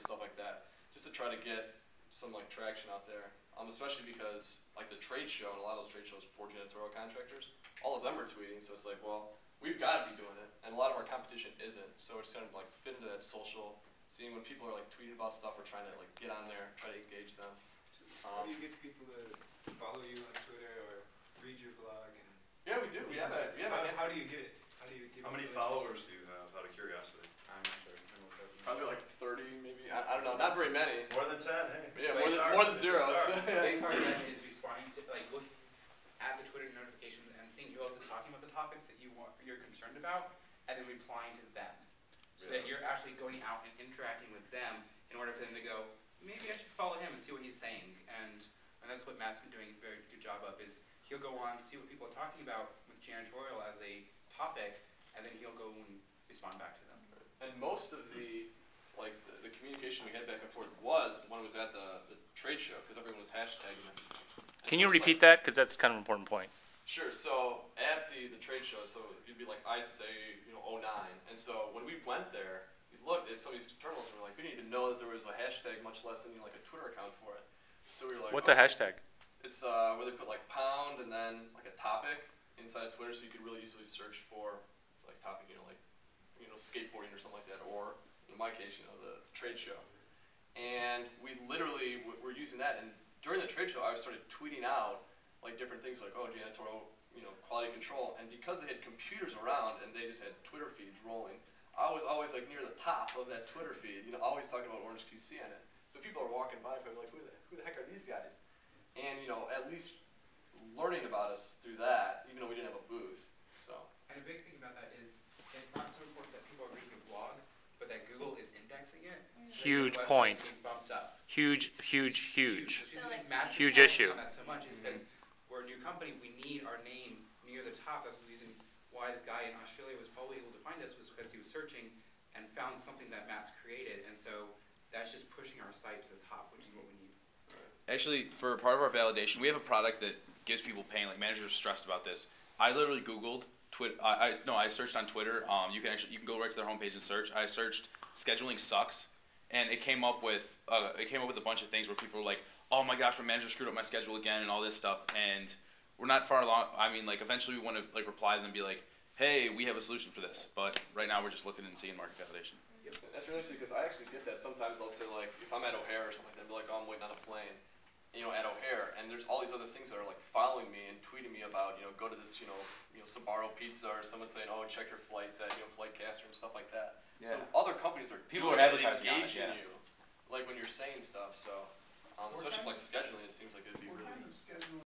stuff like that, just to try to get some like traction out there. Especially because like the trade show and a lot of those trade shows for janitorial contractors, all of them are tweeting, so it's like, well, we've got to be doing it, and a lot of our competition isn't. So it's kind of like fit into that social, seeing when people are like tweeting about stuff, we're trying to like get on there, try to engage them. So how do you get people to follow you on Twitter or read your blog? And yeah, we do. We have how do you get it? How do you get? How many followers do you have, out of curiosity? I'm not sure. Probably like 30, maybe. I don't know. Not very many. More than 10, hey. Yeah, more than zero. So, yeah. The big part of that is responding to, like, look at the Twitter notifications and seeing who else is talking about the topics that you're concerned about, and then replying to them, so that you're actually going out and interacting with them in order for them to go, maybe I should follow him and see what he's saying. And that's what Matt's been doing a very good job of. Is he'll go on, see what people are talking about with janitorial as a topic, and then he'll go and respond back to them. and most of the communication we had back and forth was when it was at the trade show, because everyone was hashtagging it. Can you repeat that? Because that's kind of an important point. Sure. So at the trade show, so it'd be like ISSA, 09, and so when we went there, we looked at some of these terminals and we're like, we didn't even know that there was a hashtag, much less than like a Twitter account for it. So we were like, what's a hashtag? It's where they put like pound and then like a topic inside of Twitter, so you could really easily search for like topic, skateboarding or something like that, or in my case, the trade show. And we literally were using that, and during the trade show, I started tweeting out like different things like, oh, janitorial, quality control, and because they had computers around and they just had Twitter feeds rolling, I was always like near the top of that Twitter feed, always talking about Orange QC on it. So people are walking by, probably like, who the heck are these guys? And at least learning about us through that, even though we didn't have a booth. So. And the big thing about that is it's not so important that people are reading your blog, but that Google is indexing it. So huge point. Bumped up. Huge issue. That so much is because we're a new company. We need our name near the top. That's the reason why this guy in Australia was probably able to find us, was because he was searching and found something that Matt's created, and so that's just pushing our site to the top, which is what we need. Actually, for part of our validation, we have a product that gives people pain. Like, managers are stressed about this. I literally Googled Twitter. I searched on Twitter. You can go right to their homepage and search. I searched scheduling sucks, and it came up with a bunch of things where people were like, oh my gosh, my manager screwed up my schedule again and all this stuff. And we're not far along. I mean, like, eventually we want to reply to them and be like, hey, we have a solution for this. But right now we're just looking and seeing market validation. Yep. That's really interesting because I actually get that. Sometimes I'll say, like, if I'm at O'Hare or something like that, I'll be like, oh, I'm waiting on a plane, at O'Hare, and there's all these other things that are like following me and tweeting me about, go to this, Sbarro Pizza, or someone saying, oh, check your flights at, Flightcaster and stuff like that. Yeah. So other companies are advertising engaging you, like when you're saying stuff. So, especially for like scheduling, it seems like it'd be really.